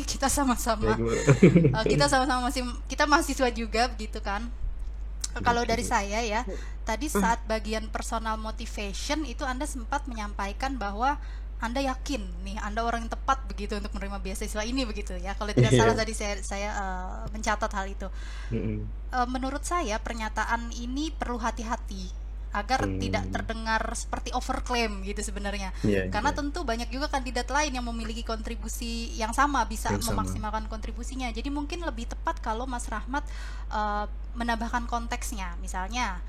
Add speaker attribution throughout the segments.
Speaker 1: kita sama-sama kita sama-sama masih kita mahasiswa juga begitu kan. Kalau dari
Speaker 2: Betul.
Speaker 1: saya ya, tadi saat bagian personal motivation itu Anda sempat menyampaikan bahwa Anda yakin nih Anda orang yang tepat begitu untuk menerima beasiswa ini begitu ya. Kalau tidak salah
Speaker 2: Iya.
Speaker 1: tadi saya mencatat hal itu.
Speaker 2: Mm-mm.
Speaker 1: Menurut saya pernyataan ini perlu hati-hati agar tidak
Speaker 2: Hmm.
Speaker 1: terdengar seperti overclaim gitu sebenarnya.
Speaker 2: Iya,
Speaker 1: Karena
Speaker 2: iya.
Speaker 1: tentu banyak juga kandidat lain yang memiliki kontribusi yang sama, bisa
Speaker 2: Yang sama.
Speaker 1: memaksimalkan kontribusinya. Jadi mungkin lebih tepat kalau Mas Rahmat menambahkan konteksnya. Misalnya,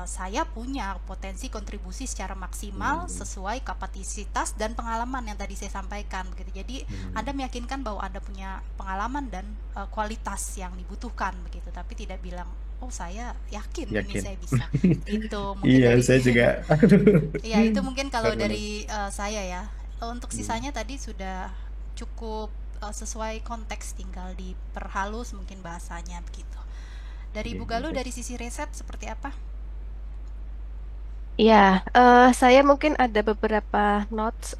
Speaker 1: saya punya potensi kontribusi secara maksimal
Speaker 2: Hmm.
Speaker 1: sesuai kapasitas dan pengalaman yang tadi saya sampaikan begitu. Jadi
Speaker 2: Hmm.
Speaker 1: Anda meyakinkan bahwa Anda punya pengalaman dan kualitas yang dibutuhkan begitu, tapi tidak bilang, oh saya yakin ini
Speaker 2: Yakin.
Speaker 1: saya bisa. Itu mungkin
Speaker 2: Iya,
Speaker 1: dari
Speaker 2: saya juga. Aduh.
Speaker 1: ya itu mungkin kalau
Speaker 2: Benar-benar.
Speaker 1: dari saya ya. Untuk
Speaker 2: Hmm.
Speaker 1: sisanya tadi sudah cukup sesuai konteks, tinggal diperhalus mungkin bahasanya begitu. Dari
Speaker 2: Iya,
Speaker 1: Ibu Galuh
Speaker 2: iya.
Speaker 1: dari sisi riset seperti apa?
Speaker 3: Ya, saya mungkin ada beberapa notes,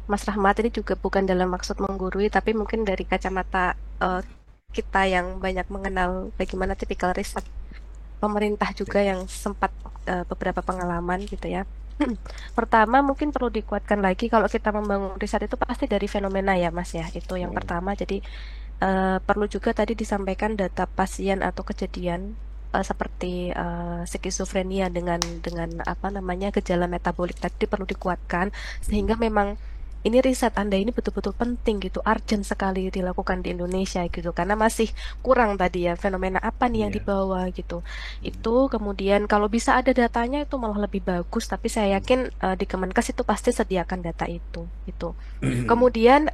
Speaker 3: Mas Rahmat, ini juga bukan dalam maksud menggurui, tapi mungkin dari kacamata eh, kita yang banyak mengenal bagaimana tipikal riset pemerintah juga yang sempat beberapa pengalaman gitu ya. Pertama, mungkin perlu dikuatkan lagi kalau kita membangun riset itu pasti dari fenomena ya, Mas ya. Itu yang
Speaker 2: Hmm.
Speaker 3: pertama. Jadi perlu juga tadi disampaikan data pasien atau kejadian seperti skizofrenia dengan apa namanya gejala metabolik tadi perlu dikuatkan sehingga memang ini riset Anda ini betul-betul penting gitu, urgent sekali dilakukan di Indonesia gitu karena masih kurang tadi ya fenomena apa nih yang
Speaker 2: Iya.
Speaker 3: dibawa gitu.
Speaker 2: Hmm.
Speaker 3: Itu kemudian kalau bisa ada datanya itu malah lebih bagus, tapi saya
Speaker 2: Hmm.
Speaker 3: yakin di Kemenkes itu pasti sediakan data itu gitu. Kemudian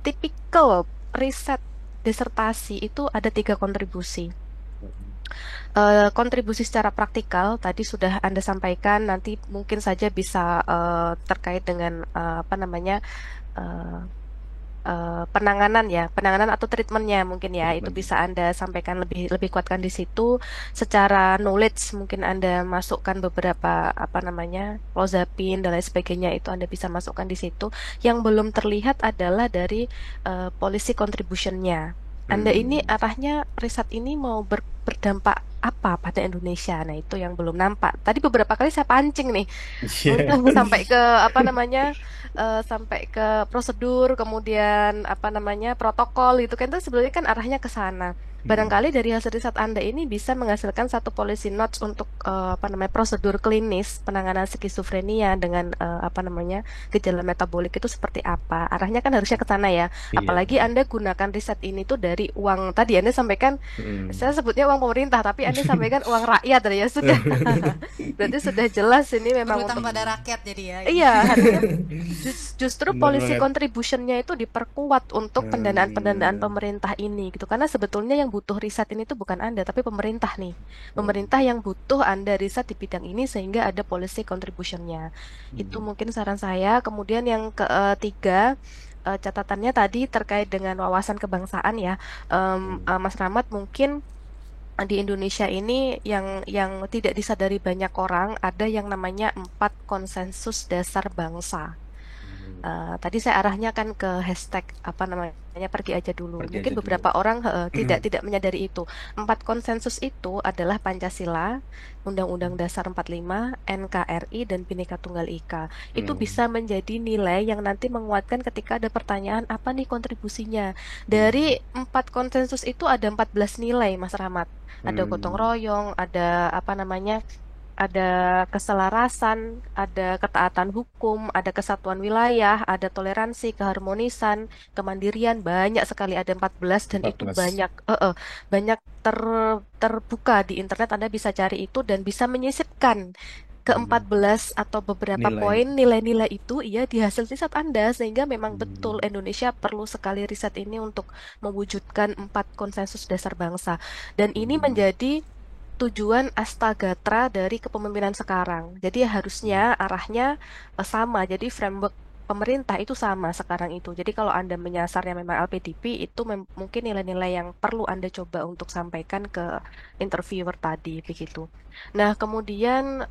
Speaker 3: tipikal riset disertasi itu ada tiga kontribusi. Kontribusi secara praktikal tadi sudah Anda sampaikan, nanti mungkin saja bisa terkait dengan apa namanya eh, penanganan ya, penanganan atau treatmentnya mungkin ya, itu
Speaker 2: Treatment.
Speaker 3: bisa Anda sampaikan lebih lebih kuatkan di situ. Secara knowledge mungkin Anda masukkan beberapa apa namanya clozapine dan lain sebagainya itu Anda bisa masukkan di situ. Yang belum terlihat adalah dari policy contributionnya. Anda ini
Speaker 2: Hmm.
Speaker 3: arahnya riset ini mau berdampak apa pada Indonesia? Nah, itu yang belum nampak. Tadi beberapa kali saya pancing nih
Speaker 2: Iya.
Speaker 3: untuk sampai ke apa namanya sampai ke prosedur, kemudian apa namanya protokol itu kan itu sebenarnya kan arahnya ke sana.
Speaker 2: Hmm.
Speaker 3: Barangkali dari hasil riset Anda ini bisa menghasilkan satu policy notes untuk apa namanya prosedur klinis penanganan skizofrenia dengan apa namanya gejala metabolik itu seperti apa. Arahnya kan harusnya ke sana ya.
Speaker 2: Iya.
Speaker 3: Apalagi Anda gunakan riset ini tuh dari uang tadi Anda sampaikan
Speaker 2: Hmm.
Speaker 3: saya sebutnya uang pemerintah, tapi Anda sampaikan uang rakyat ya sudah. Berarti sudah jelas ini memang
Speaker 1: Berhutang
Speaker 3: untuk
Speaker 1: pada
Speaker 2: Hmm.
Speaker 1: rakyat jadi ya ini.
Speaker 3: iya, harusnya justru
Speaker 2: Benar
Speaker 3: policy
Speaker 2: banget.
Speaker 3: contributionnya itu diperkuat untuk pendanaan-pendanaan
Speaker 2: Hmm.
Speaker 3: pemerintah ini gitu. Karena sebetulnya yang butuh riset ini tuh bukan Anda, tapi pemerintah nih.
Speaker 2: Hmm.
Speaker 3: Pemerintah yang butuh Anda riset di bidang ini sehingga ada policy contributionnya. Itu
Speaker 2: Hmm.
Speaker 3: mungkin saran saya. Kemudian yang ketiga, catatannya tadi terkait dengan wawasan kebangsaan ya.
Speaker 2: Hmm.
Speaker 3: Mas Rahmat mungkin di Indonesia ini yang tidak disadari banyak orang ada yang namanya 4 konsensus dasar bangsa.
Speaker 2: Hmm.
Speaker 3: Tadi saya arahnya kan ke hashtag apa namanya pergi aja dulu.
Speaker 2: Pergi
Speaker 3: Mungkin
Speaker 2: aja dulu.
Speaker 3: beberapa orang tidak menyadari itu. 4 konsensus itu adalah Pancasila, Undang-Undang Dasar 45, NKRI, dan Bhinneka Tunggal Ika. Itu
Speaker 2: Hmm.
Speaker 3: bisa menjadi nilai yang nanti menguatkan ketika ada pertanyaan apa nih kontribusinya. Dari
Speaker 2: Hmm.
Speaker 3: 4 konsensus itu ada 14 nilai, Mas Rahmat. Ada gotong
Speaker 2: Hmm.
Speaker 3: royong, ada apa namanya ada keselarasan, ada ketaatan hukum, ada kesatuan wilayah, ada toleransi, keharmonisan, kemandirian, banyak sekali ada 14 dan
Speaker 2: Empat
Speaker 3: itu
Speaker 2: belas
Speaker 3: banyak terbuka di internet Anda bisa cari itu dan bisa menyisipkan
Speaker 2: Hmm.
Speaker 3: ke-14 atau beberapa
Speaker 2: Nilai
Speaker 3: poin
Speaker 2: itu.
Speaker 3: nilai-nilai itu ya di hasil riset Anda sehingga memang betul
Speaker 2: Hmm.
Speaker 3: Indonesia perlu sekali riset ini untuk mewujudkan 4 konsensus dasar bangsa dan ini
Speaker 2: Hmm.
Speaker 3: menjadi tujuan Astagatra dari kepemimpinan sekarang. Jadi harusnya
Speaker 2: Hmm.
Speaker 3: arahnya sama. Jadi framework pemerintah itu sama sekarang itu. Jadi kalau Anda menyasarnya memang LPDP itu mungkin nilai-nilai yang perlu Anda coba untuk sampaikan ke interviewer tadi begitu. Nah, kemudian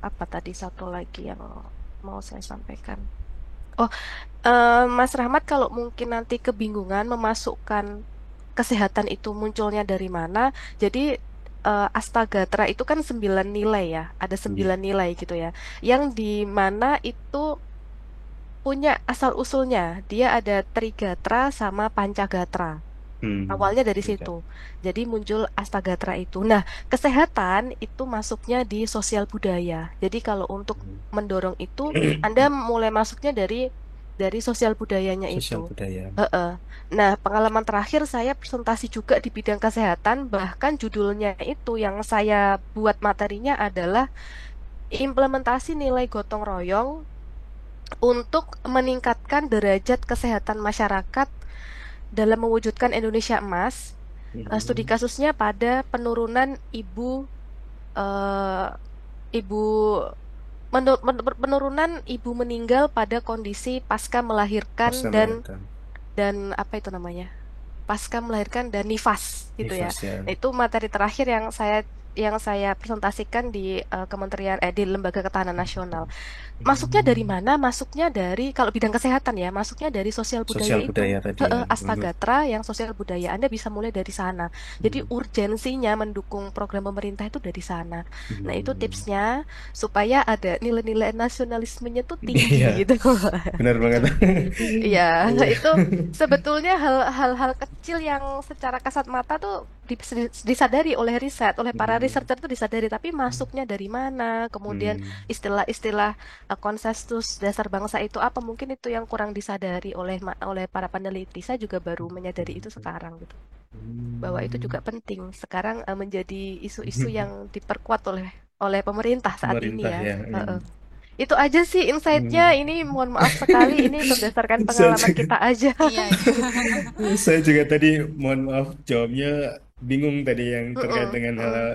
Speaker 3: apa tadi satu lagi yang mau saya sampaikan? Oh, Mas Rahmat kalau mungkin nanti kebingungan memasukkan kesehatan itu munculnya dari mana, jadi Astagatra itu kan 9 nilai ya, ada
Speaker 2: Iya.
Speaker 3: 9 nilai gitu ya, yang di mana itu punya asal usulnya, dia ada Trigatra sama Pancagatra. Awalnya dari
Speaker 2: Tiga.
Speaker 3: situ. Jadi muncul Astagatra itu. Nah, kesehatan itu masuknya di sosial budaya. Jadi kalau untuk mendorong itu, Anda mulai masuknya dari sosial budayanya
Speaker 2: Sosial
Speaker 3: itu.
Speaker 2: budaya.
Speaker 3: Heeh. Nah, pengalaman terakhir saya presentasi juga di bidang kesehatan, bahkan judulnya itu yang saya buat materinya adalah implementasi nilai gotong royong untuk meningkatkan derajat kesehatan masyarakat dalam mewujudkan Indonesia emas. Studi
Speaker 2: Hmm.
Speaker 3: kasusnya pada penurunan eh, ibu penurunan ibu meninggal pada kondisi pasca melahirkan
Speaker 2: Pasca
Speaker 3: dan
Speaker 2: melahirkan.
Speaker 3: apa itu namanya? Pasca melahirkan dan nifas gitu ya.
Speaker 2: Nifas ya.
Speaker 3: Nah, itu materi terakhir yang saya presentasikan di Kementerian di Lembaga Ketahanan Nasional. Masuknya dari
Speaker 2: Hmm.
Speaker 3: mana? Masuknya dari, kalau bidang kesehatan ya, masuknya dari sosial budaya
Speaker 2: Sosial
Speaker 3: itu.
Speaker 2: budaya tadi ya.
Speaker 3: Astagatra yang sosial budaya. Anda bisa mulai dari sana. Jadi
Speaker 2: Hmm.
Speaker 3: urgensinya mendukung program pemerintah itu dari sana. Nah, itu
Speaker 2: Hmm.
Speaker 3: tipsnya supaya ada nilai-nilai nasionalismenya tuh tinggi
Speaker 2: Iya,
Speaker 3: gitu.
Speaker 2: benar banget.
Speaker 3: Iya,
Speaker 2: Iya.
Speaker 3: itu sebetulnya hal-hal kecil yang secara kasat mata tuh disadari oleh riset, oleh para
Speaker 2: Hmm.
Speaker 3: researcher tuh disadari, tapi masuknya dari mana? Kemudian
Speaker 2: Hmm.
Speaker 3: istilah-istilah konsensus dasar bangsa itu apa? Mungkin itu yang kurang disadari oleh para peneliti. Saya juga baru menyadari itu sekarang gitu. Bahwa itu juga
Speaker 2: Hmm.
Speaker 3: penting. Sekarang menjadi isu-isu yang diperkuat oleh oleh pemerintah saat ini
Speaker 2: Pemerintah
Speaker 3: ya.
Speaker 2: ya.
Speaker 3: Heeh. Itu aja sih insight-nya.
Speaker 2: Hmm.
Speaker 3: Ini mohon maaf sekali, ini berdasarkan
Speaker 2: Saya
Speaker 3: pengalaman
Speaker 2: juga,
Speaker 3: kita aja.
Speaker 1: Iya, iya.
Speaker 2: saya juga tadi mohon maaf jawabnya bingung tadi yang terkait
Speaker 3: Mm-mm,
Speaker 2: dengan hal
Speaker 3: mm-mm.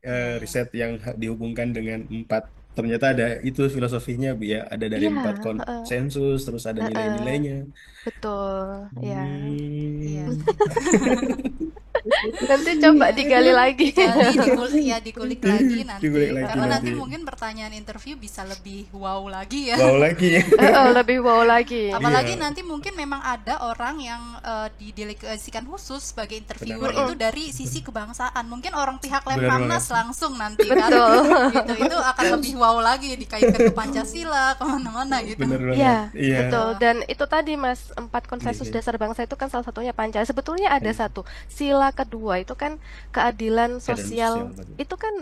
Speaker 1: Iya, iya.
Speaker 2: riset yang dihubungkan dengan empat. Ternyata ada itu filosofinya Bu, ya, ada dari
Speaker 3: Iya,
Speaker 2: empat
Speaker 3: heeh,
Speaker 2: konsensus, terus ada
Speaker 3: heeh.
Speaker 2: nilai-nilainya.
Speaker 3: Betul, ya.
Speaker 1: Iya,
Speaker 2: Hmm.
Speaker 1: gitu.
Speaker 3: Nanti coba
Speaker 1: Iya.
Speaker 3: digali lagi.
Speaker 1: Digali, dikulik lagi
Speaker 2: Dikulik
Speaker 1: nanti.
Speaker 2: lagi
Speaker 1: Karena
Speaker 2: nanti.
Speaker 1: nanti mungkin pertanyaan interview bisa lebih wow lagi ya.
Speaker 2: Wow lagi.
Speaker 3: Heeh, lebih wow lagi.
Speaker 1: Apalagi
Speaker 2: Iya,
Speaker 1: nanti mungkin memang ada orang yang didelegasikan khusus sebagai
Speaker 2: benar
Speaker 1: interviewer
Speaker 2: banget.
Speaker 1: itu
Speaker 3: Mm-mm,
Speaker 1: dari sisi kebangsaan. Mungkin orang pihak
Speaker 2: Benar banget.
Speaker 1: Lemhanas langsung nanti kan.
Speaker 3: betul.
Speaker 1: Gitu. Itu akan lebih wow lagi dikaitkan ke Pancasila kemana-mana gitu.
Speaker 2: Benar
Speaker 3: Iya,
Speaker 2: banget. Iya.
Speaker 3: betul.
Speaker 1: Gitu.
Speaker 3: Dan itu tadi Mas, empat
Speaker 2: Iya,
Speaker 3: konsensus
Speaker 2: iya.
Speaker 3: dasar bangsa itu kan salah satunya Pancasila. Sebetulnya ada
Speaker 2: Iya.
Speaker 3: satu, sila kedua itu kan keadilan
Speaker 2: Keadaan
Speaker 3: sosial.
Speaker 2: sosial tadi.
Speaker 3: Itu kan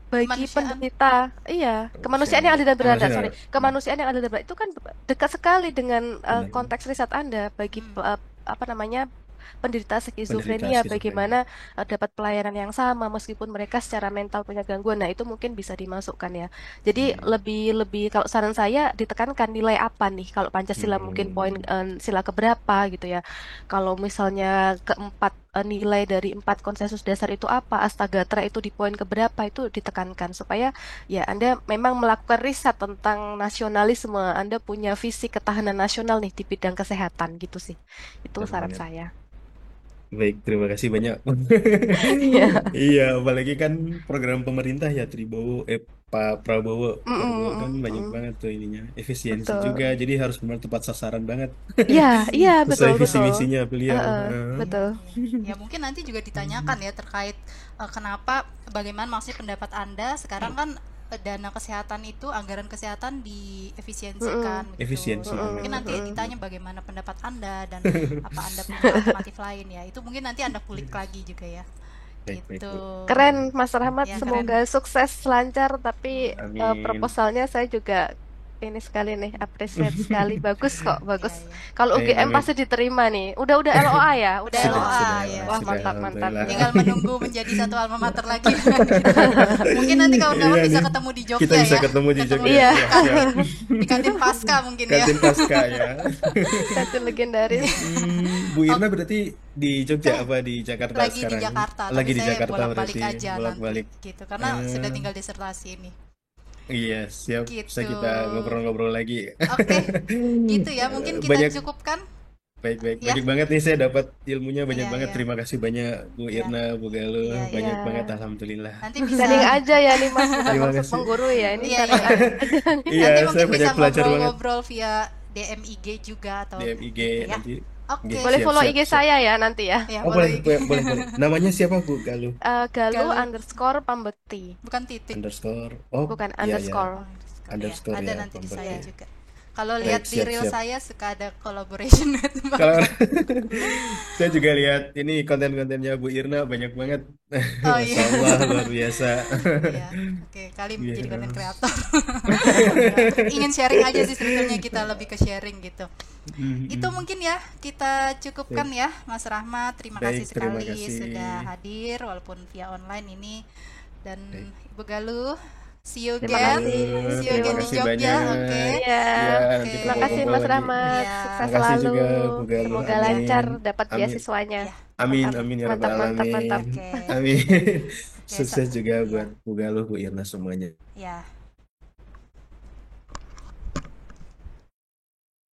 Speaker 3: bagi
Speaker 1: Kemanusiaan.
Speaker 3: penderita, iya, kemanusiaan yang
Speaker 2: Kemanusiaan.
Speaker 3: adil dan beradab, sorry,
Speaker 2: Kemanusiaan.
Speaker 3: kemanusiaan yang adil dan beradab itu kan dekat sekali dengan
Speaker 2: Benar.
Speaker 3: konteks riset Anda bagi
Speaker 1: Hmm.
Speaker 3: apa namanya penderita
Speaker 2: Penderita
Speaker 3: skizofrenia,
Speaker 2: skizofrenia.
Speaker 3: bagaimana dapat pelayanan yang sama meskipun mereka secara mental punya gangguan. Nah, itu mungkin bisa dimasukkan ya. Jadi
Speaker 2: Hmm.
Speaker 3: lebih lebih kalau saran saya ditekankan nilai apa nih? Kalau Pancasila mungkin poin
Speaker 2: Hmm.
Speaker 3: sila keberapa gitu ya. Kalau misalnya keempat nilai dari empat konsensus dasar itu apa? Astagatra itu di poin keberapa itu ditekankan supaya ya Anda memang melakukan riset tentang nasionalisme, Anda punya visi ketahanan nasional nih di bidang kesehatan gitu sih. Itu
Speaker 2: Benar
Speaker 3: saran
Speaker 2: banget.
Speaker 3: saya.
Speaker 2: Baik, terima kasih banyak.
Speaker 3: Iya.
Speaker 2: Iya, apalagi kan program pemerintah ya Tribowo, Pak Prabowo,
Speaker 3: Mm,
Speaker 2: Prabowo kan
Speaker 3: mm, mm,
Speaker 2: banyak
Speaker 3: mm.
Speaker 2: banget tuh ininya, efisiensi juga,
Speaker 3: Betul.
Speaker 2: jadi harus benar tepat sasaran banget
Speaker 3: Iya, iya, betul,
Speaker 2: sesuai visi
Speaker 3: betul.
Speaker 2: misinya beliau.
Speaker 1: Hmm,
Speaker 3: Betul.
Speaker 1: ya mungkin nanti juga ditanyakan ya terkait kenapa, bagaimana maksudnya pendapat Anda sekarang kan dana kesehatan itu, anggaran kesehatan
Speaker 3: Mm-mm,
Speaker 1: diefisiensikan begitu.
Speaker 2: Efisiensi
Speaker 1: Ya,
Speaker 3: mm-mm,
Speaker 1: mungkin
Speaker 2: benar.
Speaker 1: nanti
Speaker 3: mm-mm.
Speaker 1: ditanya bagaimana pendapat Anda dan apa Anda punya alternatif lain ya. Itu mungkin nanti Anda kulik lagi juga ya.
Speaker 2: Baik, baik,
Speaker 1: Gitu.
Speaker 2: Bu.
Speaker 3: Keren, Mas Rahmat.
Speaker 1: Ya keren.
Speaker 3: Semoga sukses, lancar. Tapi
Speaker 2: Amin.
Speaker 3: proposalnya saya juga ini sekali nih, appreciate sekali. Bagus kok,
Speaker 1: Iya,
Speaker 3: bagus.
Speaker 1: iya.
Speaker 3: Kalau UGM
Speaker 2: Amin.
Speaker 3: pasti diterima nih. Udah LOA ya, udah
Speaker 1: Udah
Speaker 3: LOA.
Speaker 1: LOA ya.
Speaker 3: Wah,
Speaker 2: Sudah,
Speaker 3: mantap, mantap.
Speaker 2: alhamdulillah.
Speaker 1: Tinggal menunggu menjadi satu alma mater lagi. Mungkin nanti kawan-kawan
Speaker 2: Iya
Speaker 1: bisa
Speaker 2: nih,
Speaker 1: ketemu di
Speaker 2: kita
Speaker 1: Jogja
Speaker 2: bisa
Speaker 1: ya.
Speaker 2: ketemu di
Speaker 1: Ketemu
Speaker 2: Jogja.
Speaker 1: di
Speaker 3: Iya,
Speaker 2: Iya, siap.
Speaker 1: di kantin Pasca mungkin ya.
Speaker 2: Kantin Pasca ya.
Speaker 3: satu legendaris.
Speaker 2: Bu
Speaker 1: Oh,
Speaker 2: Irna berarti di Jogja apa di Jakarta
Speaker 1: lagi di
Speaker 2: sekarang?
Speaker 1: Jakarta,
Speaker 2: Lagi
Speaker 1: tapi
Speaker 2: di
Speaker 1: saya
Speaker 2: Jakarta
Speaker 1: bolak-balik
Speaker 2: berarti,
Speaker 1: aja nanti
Speaker 2: bolak-balik.
Speaker 1: gitu. Karena
Speaker 2: Eh,
Speaker 1: sudah tinggal disertasi ini.
Speaker 2: iya, siap. Bisa
Speaker 1: Gitu.
Speaker 2: kita ngobrol-ngobrol lagi.
Speaker 1: Oke, gitu ya. Mungkin kita
Speaker 2: Banyak,
Speaker 1: cukupkan.
Speaker 2: Baik-baik.
Speaker 1: Ya,
Speaker 2: Banyak banget nih saya dapat ilmunya banyak
Speaker 1: iya,
Speaker 2: banget.
Speaker 1: iya,
Speaker 2: Terima kasih banyak Bu
Speaker 1: iya,
Speaker 2: Irna, Bu Galuh.
Speaker 1: iya, iya.
Speaker 2: Banyak banget
Speaker 3: Ya,
Speaker 2: alhamdulillah.
Speaker 1: Nanti
Speaker 3: sharing
Speaker 1: bisa,
Speaker 3: aja ya nih Mas, bukan
Speaker 2: Terima
Speaker 3: maksud
Speaker 2: kasih.
Speaker 3: menggurui ya, ini
Speaker 1: iya,
Speaker 3: sharing
Speaker 1: iya.
Speaker 3: aja nih.
Speaker 2: Iya,
Speaker 1: Nanti
Speaker 2: saya
Speaker 1: mungkin bisa
Speaker 2: banyak belajar banget.
Speaker 1: ngobrol-ngobrol via DM IG juga atau
Speaker 2: DM IG
Speaker 1: gitu ya.
Speaker 2: nanti. Oke,
Speaker 1: Oke,
Speaker 3: Boleh
Speaker 2: siap
Speaker 3: follow
Speaker 2: siap
Speaker 3: IG
Speaker 2: siap.
Speaker 3: saya ya nanti ya.
Speaker 1: ya
Speaker 2: Oh,
Speaker 1: follow
Speaker 2: boleh,
Speaker 1: IG.
Speaker 2: boleh, boleh, boleh. Namanya siapa Bu Galuh?
Speaker 3: Galuh
Speaker 1: Galuh,
Speaker 3: underscore Pambekti,
Speaker 1: bukan titik.
Speaker 2: Underscore. Oh,
Speaker 3: bukan
Speaker 2: iya ya.
Speaker 3: underscore.
Speaker 1: Oh, underscore. Ya,
Speaker 2: Underscore
Speaker 1: ada
Speaker 2: ya,
Speaker 1: nanti di saya
Speaker 2: Pambekti.
Speaker 1: juga. Kalau
Speaker 2: Baik,
Speaker 1: lihat di
Speaker 2: siap
Speaker 1: reel
Speaker 2: siap.
Speaker 1: saya suka ada collaboration with
Speaker 2: Kalau
Speaker 1: Bapak.
Speaker 2: saya juga lihat ini konten-kontennya Bu Irna banyak banget.
Speaker 1: Oh
Speaker 2: Masya
Speaker 1: iya.
Speaker 2: Allah, luar biasa.
Speaker 1: Iya. Oke, kali
Speaker 2: Iya.
Speaker 1: jadi konten kreator. Ingin sharing aja sih sebetulnya, kita lebih ke sharing gitu. Itu
Speaker 2: Mm-mm.
Speaker 1: mungkin ya kita cukupkan
Speaker 2: Baik,
Speaker 1: ya Mas Rahmat. Terima kasih
Speaker 2: baik, terima
Speaker 1: sekali
Speaker 2: kasih.
Speaker 1: sudah hadir walaupun via online ini. Dan
Speaker 2: Baik.
Speaker 1: Ibu Galuh, see you
Speaker 3: Terima
Speaker 1: again.
Speaker 3: kasih.
Speaker 1: See you
Speaker 2: Terima
Speaker 1: again di
Speaker 2: kasih
Speaker 1: Jogja.
Speaker 2: banyak.
Speaker 1: Oke.
Speaker 3: Iya,
Speaker 2: Ya,
Speaker 1: Oke.
Speaker 2: nanti
Speaker 3: terima kasih
Speaker 2: kumpul-kumpul
Speaker 3: Mas
Speaker 2: lagi.
Speaker 3: Rahmat,
Speaker 1: Iya.
Speaker 3: sukses
Speaker 2: Makasih
Speaker 3: selalu.
Speaker 2: juga Bu Galuh.
Speaker 3: Semoga
Speaker 1: Oke.
Speaker 3: lancar
Speaker 2: Amin.
Speaker 3: dapat
Speaker 2: Amin.
Speaker 3: beasiswanya.
Speaker 1: Iya.
Speaker 2: Amin,
Speaker 3: Mantap,
Speaker 2: amin ya
Speaker 3: mantap,
Speaker 2: rabbal
Speaker 3: mantap, mantap.
Speaker 2: alamin.
Speaker 1: Oke.
Speaker 2: Amin.
Speaker 1: Oke,
Speaker 2: Sukses juga
Speaker 1: iya.
Speaker 2: buat Bu Galuh, Bu Irna semuanya.
Speaker 1: Ya.